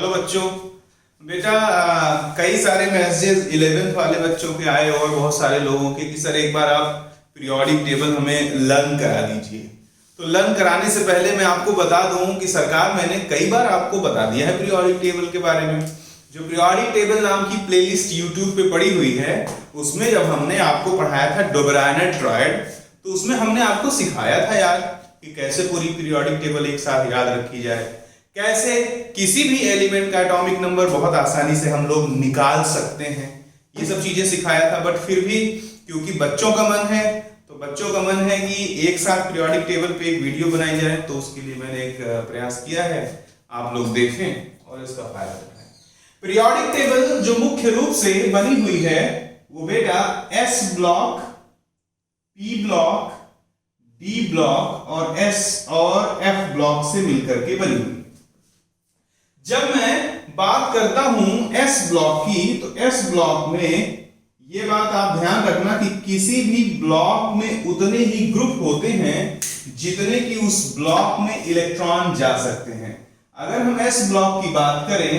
Hello बच्चों। बेटा कई सारे मैसेजेस 11th वाले बच्चों के आए और बहुत सारे लोगों के कि सर एक बार आप पीरियोडिक टेबल हमें लर्न करा दीजिए। तो लर्न कराने से पहले मैं आपको बता दूं कि सरकार मैंने कई बार आपको बता दिया है पीरियोडिक टेबल के बारे में। जो पीरियोडिक टेबल नाम की प्लेलिस्ट यूट्यूब पे पड़ी हुई है उसमें जब हमने आपको पढ़ाया था डोबेराइनर ट्रायड, तो उसमें हमने आपको सिखाया था यार कि कैसे पूरी पीरियोडिक टेबल एक साथ याद रखी जाए, कैसे किसी भी एलिमेंट का एटॉमिक नंबर बहुत आसानी से हम लोग निकाल सकते हैं। ये सब चीजें सिखाया था। बट फिर भी क्योंकि बच्चों का मन है तो बच्चों का मन है कि एक साथ पीरियोडिक टेबल पे एक वीडियो बनाई जाए, तो उसके लिए मैंने एक प्रयास किया है। आप लोग देखें और इसका फायदा उठाएं। पीरियोडिक टेबल जो मुख्य रूप से बनी हुई है वो बेटा S block, P block, D block और एस और एफ ब्लॉक से मिलकर के बनी हुई। जब मैं बात करता हूं एस ब्लॉक की, तो एस ब्लॉक में ये बात आप ध्यान रखना कि किसी भी ब्लॉक में उतने ही ग्रुप होते हैं जितने कि उस ब्लॉक में इलेक्ट्रॉन जा सकते हैं। अगर हम एस ब्लॉक की बात करें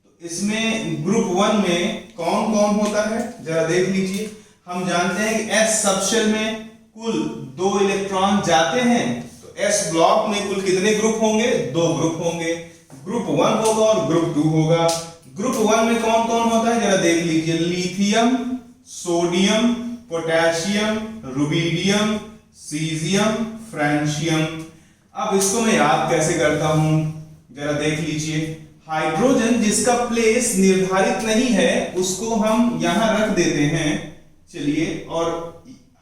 तो इसमें ग्रुप 1 में कौन कौन होता है जरा देख लीजिए। हम जानते हैं कि एस सबशेल में कुल 2 इलेक्ट्रॉन जाते हैं, तो एस ब्लॉक में कुल कितने ग्रुप होंगे? 2 ग्रुप होंगे। ग्रुप 1 होगा और ग्रुप 2 होगा। ग्रुप 1 में कौन कौन होता है जरा देख लीजिए। Lithium, sodium, potassium, rubidium, caesium, francium. अब इसको मैं याद कैसे करता हूं जरा देख लीजिए। हाइड्रोजन जिसका प्लेस निर्धारित नहीं है उसको हम यहां रख देते हैं, चलिए। और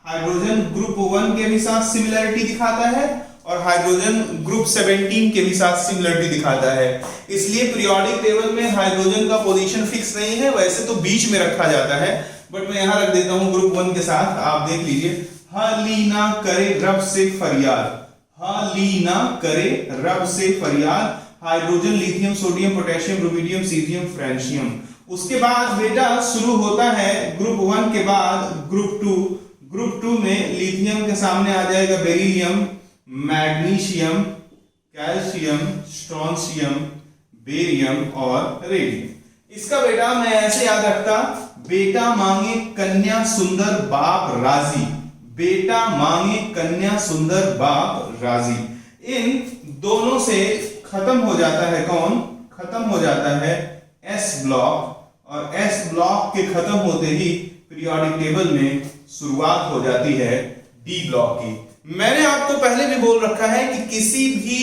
हाइड्रोजन ग्रुप 1 के भी साथ सिमिलरिटी दिखाता है और हाइड्रोजन ग्रुप 17 के भी साथ सिमिलरिटी दिखाता है। इसलिए पीरियोडिक टेबल में हाइड्रोजन का पोजीशन फिक्स नहीं है, वैसे तो बीच में रखा जाता है, बट मैं यहां रख देता हूं ग्रुप 1 के साथ। आप देख लीजिए। हलीना करे रब से फरियाद, हलीना करे रब से फरियाद। Hydrogen, lithium, sodium, potassium, rubidium, caesium, francium. उसके बाद बेटा शुरू होता है ग्रुप 1 के बाद ग्रुप 2। ग्रुप 2 में लिथियम के सामने आ जाएगा beryllium, magnesium, calcium, strontium, barium और रेडियम। इसका बेटा मैं ऐसे याद रखता, बेटा मांगे कन्या सुंदर बाप राजी, बेटा मांगे कन्या सुंदर बाप राजी। इन दोनों से खत्म हो जाता है कौन? खत्म हो जाता है एस ब्लॉक, और एस ब्लॉक के खत्म होते ही पीरियोडिक टेबल में शुरुआत हो जाती है डी ब्लॉक की। मैंने आपको पहले भी बोल रखा है कि किसी भी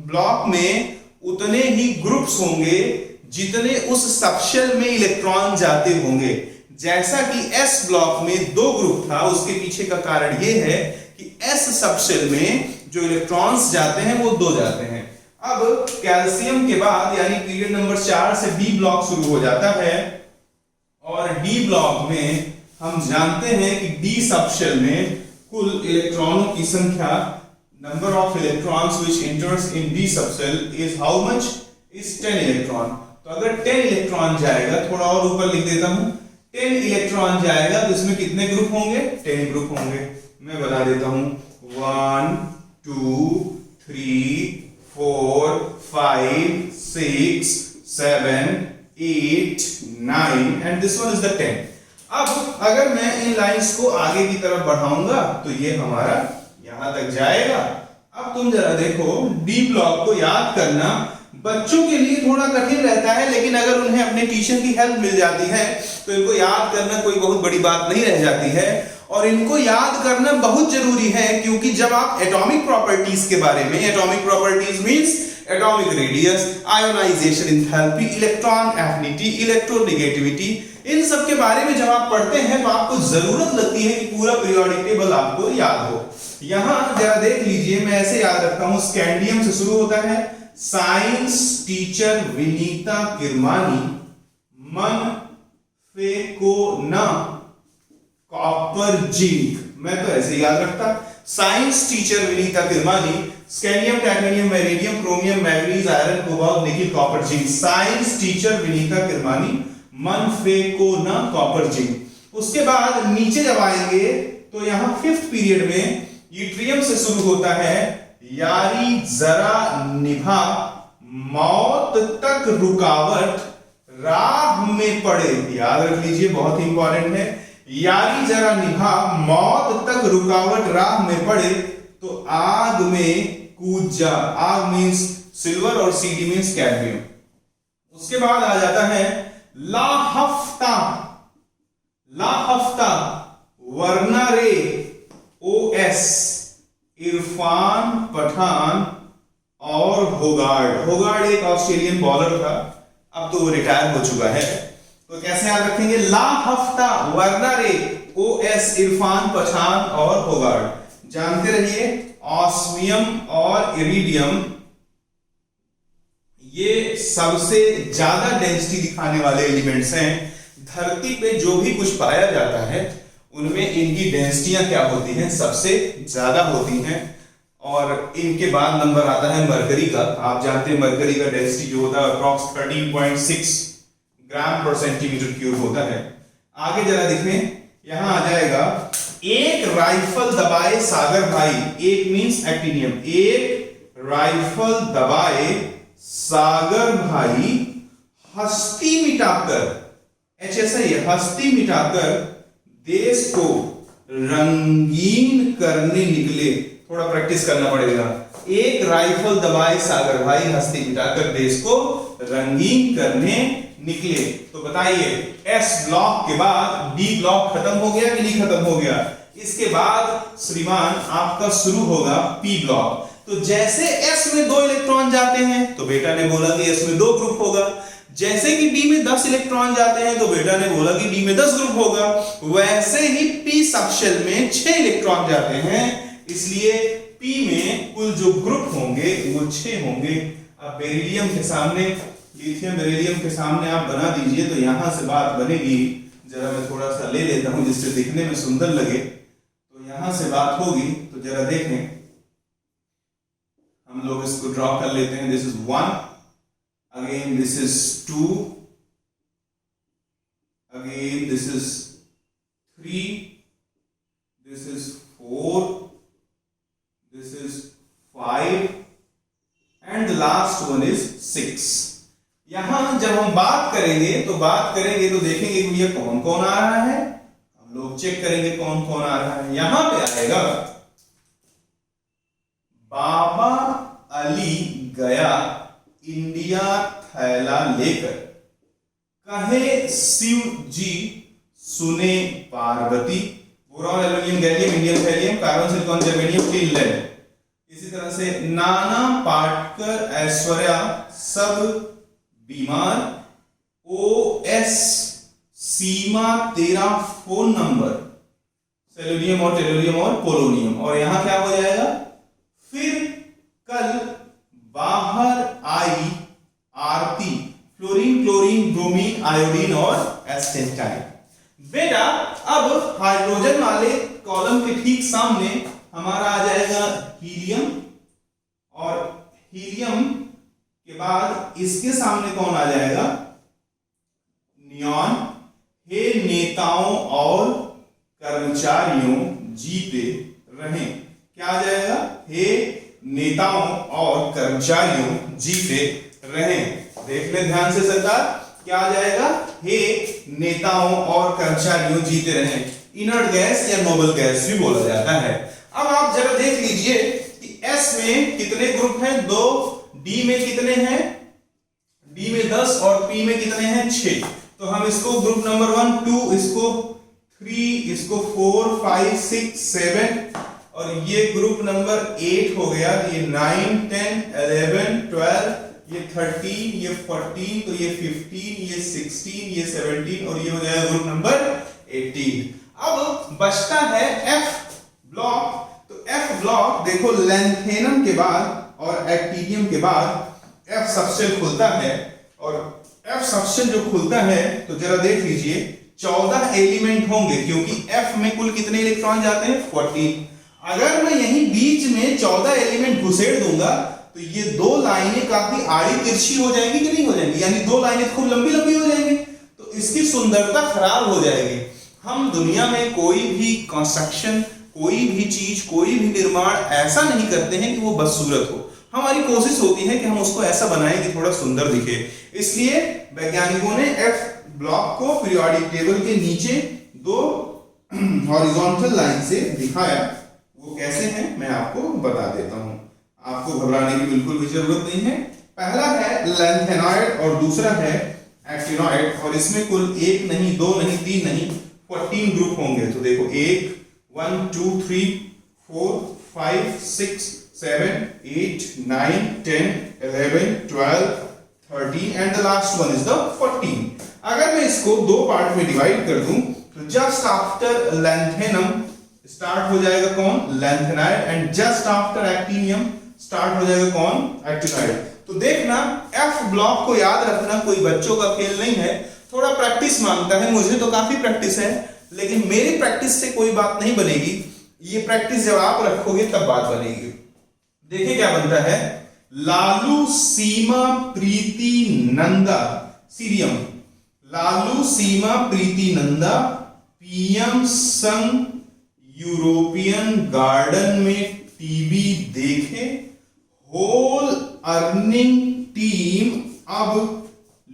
ब्लॉक में उतने ही ग्रुप्स होंगे जितने उस सबशेल में इलेक्ट्रॉन जाते होंगे। जैसा कि एस ब्लॉक में 2 ग्रुप था, उसके पीछे का कारण यह है कि एस सबशेल में जो इलेक्ट्रॉन्स जाते हैं वो 2 जाते हैं। अब कैल्शियम के बाद यानी पीरियड नंबर 4 से डी ब्लॉक शुरू हो जाता है, और डी ब्लॉक में हम जानते हैं कि डी सबशेल में कुल इलेक्ट्रॉनों की संख्या, number of electrons which enters in D subshell is how much? Is 10 electron. तो अगर 10 इलेक्ट्रॉन जाएगा, थोड़ा और ऊपर लिख देता हूं, 10 इलेक्ट्रॉन जाएगा तो इसमें कितने ग्रुप होंगे? 10 ग्रुप होंगे। मैं बता देता हूं 1 2 3 4 5 6 7 8 9 and this one is the 10। अब अगर मैं इन लाइंस को आगे की तरफ बढ़ाऊंगा तो ये हमारा यहां तक जाएगा। अब तुम जरा देखो, डी ब्लॉक को याद करना बच्चों के लिए थोड़ा कठिन रहता है, लेकिन अगर उन्हें अपने टीचर की हेल्प मिल जाती है तो इनको याद करना कोई बहुत बड़ी बात नहीं रह जाती है। और इनको याद करना बहुत जरूरी है, क्योंकि जब आप एटॉमिक प्रॉपर्टीज के बारे में, atomic properties means atomic radius, ionization enthalpy, electron affinity, electronegativity, इन सब के बारे में जब आप पढ़ते हैं तो आपको जरूरत लगती है कि पूरा पीरियोडिक टेबल आपको याद हो। यहां जरा देख लीजिए, मैं ऐसे याद रखता हूं, स्कैंडियम से शुरू होता है, साइंस टीचर विनीता किरमानी, मन फेकोना, कॉपर जिंक। मैं तो ऐसे याद रखता, science teacher Vinita Kirmani, scandium, titanium, vanadium, chromium, manganese, iron, cobalt, nickel, copper, zinc. Science teacher Vinita Kirmani, मन फेकोना, कॉपर, जिंक। उसके बाद नीचे जब आएंगे तो यहां 5th पीरियड में यूट्रियम से शुरू होता है, यारी जरा निभा, मौत तक रुकावट राह में पड़े, याद रख लीजिए, बहुत ही इंपॉर्टेंट है। यारी जरा निभा, मौत तक रुकावट राह में पड़े तो आग में कूद जा। आग मीन्स सिल्वर और सीडी मीन्स कैडमियम। उसके बाद आ जाता है ला हफ्ता, ला हफ्ता वरना रे ओएस इरफान पठान और होगार्ड। होगार्ड एक ऑस्ट्रेलियन बॉलर था, अब तो वो रिटायर हो चुका है। तो कैसे याद रखेंगे, ला हफ्ता वरना रे ओएस इरफान पठान और होगार्ड। जानते रहिए ऑस्मियम और इरिडियम ये सबसे ज्यादा डेंसिटी दिखाने वाले एलिमेंट्स हैं। धरती पे जो भी कुछ पाया जाता है उनमें इनकी डेंसिटियां क्या होती हैं, सबसे ज्यादा होती हैं। और इनके बाद नंबर आता है मरकरी का। आप जानते हैं मरकरी का डेंसिटी जो होता है अप्रॉक्स 13.6 ग्राम पर सेंटीमीटर क्यूब होता है। आगे जरा देखें, यहां आ जाएगा एक राइफल दबाए सागर भाई, एक मींस एक्टिनियम, एक राइफल दबाए सागर भाई हस्ती मिटाकर, HSI हस्ती मिटाकर देश को रंगीन करने निकले। थोड़ा प्रैक्टिस करना पड़ेगा। एक राइफल दबाए सागर भाई हस्ती मिटाकर देश को रंगीन करने निकले। तो बताइए एस ब्लॉक के बाद डी ब्लॉक खत्म हो गया कि नहीं खत्म हो गया? इसके बाद श्रीमान आपका शुरू होगा पी ब्लॉक। तो जैसे एस में 2 इलेक्ट्रॉन जाते हैं तो बेटा ने बोला कि एस में 2 ग्रुप होगा। जैसे कि डी में 10 इलेक्ट्रॉन जाते हैं तो बेटा ने बोला कि डी में 10 ग्रुप होगा। वैसे ही पी सबशेल में 6 इलेक्ट्रॉन जाते हैं, इसलिए पी में कुल जो ग्रुप होंगे वो 6 होंगे। अब बेरिलियम के सामने, लिथियम बेरिलियम के सामने आप बना दीजिए तो यहां से बात बनेगी। जरा मैं थोड़ा सा ले लेता हूं जिससे दिखने में सुंदर लगे। तो यहां से बात होगी तो जरा देखें, हम लोग इसको ड्रॉ कर लेते हैं। This is 1, again this is 2, again this is 3, this is 4, this is 5 and the last one is 6। यहां जब हम बात करेंगे तो देखेंगे कि भैया कौन कौन आ रहा है। हम लोग चेक करेंगे कौन कौन आ रहा है। यहां पे आएगा बाबा अली गया इंडिया थैला लेकर, कहे शिव जी सुने Parvati. Boron aluminium gallium indium thallium carbon silicon germanium tin lead. इसी तरह से नाना पाटकर ऐश्वर्या सब बीमार। ओएस सीमा तेरा फोन नंबर, सेलेनियम और टेलोनियम और पोलोनियम। और यहां क्या हो जाएगा, फिर कल बाहर आई आरती, फ्लोरीन क्लोरीन ब्रोमीन आयोडीन और एस्टेटाइन। बेटा अब हाइड्रोजन वाले कॉलम के ठीक सामने हमारा आ जाएगा हीलियम, और हीलियम के बाद इसके सामने कौन आ जाएगा, नियॉन। हे नेताओं और कर्मचारियों जीते रहें। क्या आ जाएगा, हे नेताओं और कर्मचारियों जीते रहें। देख ले ध्यान से सरकार, क्या आ जाएगा, हे नेताओं और कर्मचारियों जीते रहें। इनर्ट गैस या नोबल गैस भी बोला जाता है। अब आप जरा देख लीजिए कि एस में कितने ग्रुप हैं, 2, डी में कितने हैं, डी में 10 और पी में कितने हैं, 6। तो हम इसको ग्रुप नंबर 1, 2, इसको 3, इसको 4, 5, 6, 7 और ये ग्रुप नंबर 8 हो गया। ये 9, 10, 11, 12, ये 13, ये 14, तो ये 15, ये 16, ये 17 और ये हो जाएगा ग्रुप नंबर 18। अब बचता है एफ ब्लॉक। तो एफ ब्लॉक देखो, लैंथेनम के बाद और एक्टिनियम के बाद एफ सबशेल खुलता है। और एफ सबशेल जो खुलता है तो जरा देख लीजिए 14 एलिमेंट होंगे, क्योंकि एफ में कुल कितने इलेक्ट्रॉन जाते हैं, 14। अगर मैं यहीं बीच में 14 एलिमेंट घुसेड़ दूंगा तो ये 2 लाइनें काफी आड़ी तिरछी हो जाएंगी कि नहीं हो जाएंगी, यानी 2 लाइनें खूब लंबी लंबी हो जाएंगी, तो इसकी सुंदरता खराब हो जाएगी। हम दुनिया में कोई भी कंस्ट्रक्शन, कोई भी चीज, कोई भी निर्माण ऐसा नहीं करते हैं कि वो बदसूरत हो। हमारी कोशिश होती है कि हम उसको ऐसा बनाएं कि थोड़ा सुंदर दिखे। इसलिए वैज्ञानिकों ने एफ ब्लॉक को पीरियोडिक टेबल के नीचे दो हॉरिजॉन्टल लाइन से दिखाया। वो कैसे हैं मैं आपको बता देता हूं, आपको घबराने की बिल्कुल भी जरूरत नहीं है। पहला है लेंथेनॉइड और दूसरा है एक्टिनॉइड, और इसमें कुल 1 नहीं 2 नहीं 3 नहीं 14 ग्रुप होंगे। तो देखो 1 2 3 4 5 6 7 8 9 10 11 12 13 and the last one is the 14। अगर मैं इसको दो पार्ट में डिवाइड कर दूं तो जस्ट आफ्टर लैंथेनम स्टार्ट हो जाएगा कौन, lanthanide, and just after actinium start हो जाएगा कौन, एक्टिनॉइड। तो देखना एफ ब्लॉक को याद रखना कोई बच्चों का खेल नहीं है, थोड़ा प्रैक्टिस मांगता है। मुझे तो काफी प्रैक्टिस है, लेकिन मेरी प्रैक्टिस से कोई बात नहीं बनेगी। ये प्रैक्टिस जब आप रखोगे तब बात बनेगी। देखिए क्या बनता है, लालू सीमा प्रीति नंदा सीरियम, लालू सीमा प्रीति नंदा पीएम संग यूरोपियन गार्डन में टीवी देखे, होल अर्निंग टीम अब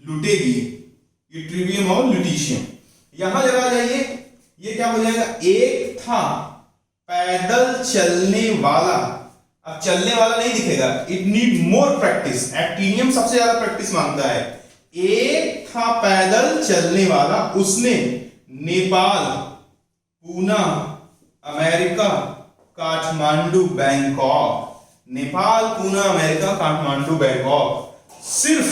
लुटेगी। ये ट्रिवियम और लुटिशियम। यहां जरा जाइए, ये क्या हो जाएगा, एक था पैदल चलने वाला, अब चलने वाला नहीं दिखेगा, it need more practice. Actinium सबसे ज्यादा प्रैक्टिस मांगता है। एक था पैदल चलने वाला, उसने Nepal, Poona, America, Kathmandu, Bangkok, Nepal, Poona, America, Kathmandu, Bangkok सिर्फ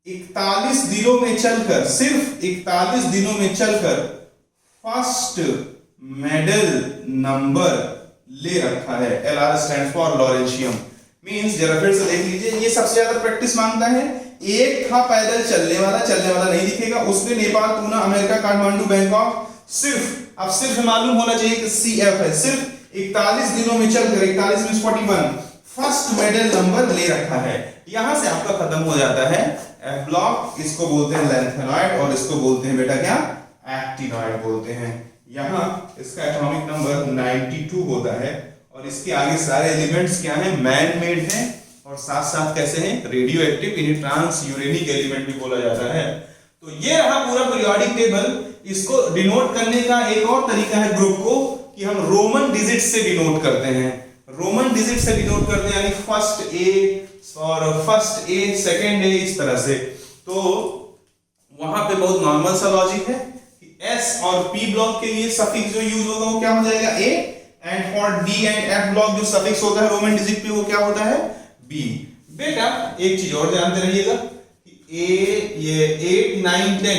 41 दिनों में चलकर, सिर्फ 41 दिनों में चलकर फर्स्ट मेडल नंबर ले रखा है। LR stand for lawrencium. Means जरा फिर से देख लीजिए, ये सबसे ज्यादा प्रैक्टिस मांगता है। एक था पैदल चलने वाला नहीं दिखेगा, उसने नेपाल, पूना, अमेरिका, काठमांडू, बैंकॉक, सिर्फ मालूम होना चाहिए कि CF है, सिर्फ 41 दिनों में चलकर, 41 में 41 फर्स्ट मेडल नंबर ले रखा है। यहां से आपका खत्म हो जाता है एफ ब्लॉक। इसको बोलते हैं लेंथेनॉइड और इसको बोलते हैं बेटा क्या, एक्टिनॉइड बोलते हैं। यहां इसका एटॉमिक नंबर 92 होता है, और इसके आगे सारे एलिमेंट्स क्या हैं, मैन मेड हैं, और साथ साथ कैसे हैं, रेडियो एक्टिव, इन्हें ट्रांस यूरेनिक एलिमेंट भी बोला जाता है। तो ये रहा पूरा पीरियोडिक टेबल। इसको डिनोट करने का एक और तरीका है ग्रुप को, कि हम रोमन डिजिट से डिनोट करते हैं। रोमन डिजिट से डिनोट करते हैं, यानी फर्स्ट ए सेकंड ए, इस तरह से। तो वहां पे बहुत नॉर्मल सा लॉजिक है कि एस और पी ब्लॉक के लिए सफिक्स जो यूज होगा वो क्या हो जाएगा, a, and for d and f block जो सफिक्स होता है रोमन डिजिट पे वो क्या होता है, बी। बेटा एक चीज और ध्यान दे रहिएगा, ये 8 9 10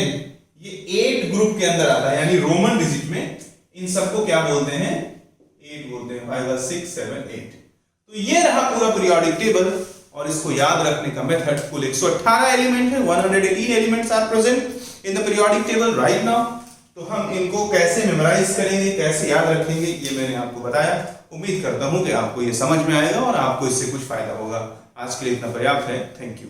ये 8 ग्रुप के अंदर आता है, यानी रोमन डिजिट में इन सबको क्या बोलते हैं, 8 बोलते हैं, 5 6 7 8। तो ये रहा पूरा पीरियोडिक टेबल, और इसको याद रखने का मेथड, कुल 118 एलिमेंट है, 118 elements are present in the periodic table right now. तो हम इनको कैसे मेमोराइज करेंगे, कैसे याद रखेंगे, ये मैंने आपको बताया। उम्मीद करता हूं कि आपको ये समझ में आएगा और आपको इससे कुछ फायदा होगा। आज के लिए इतना पर्याप्त है। Thank you.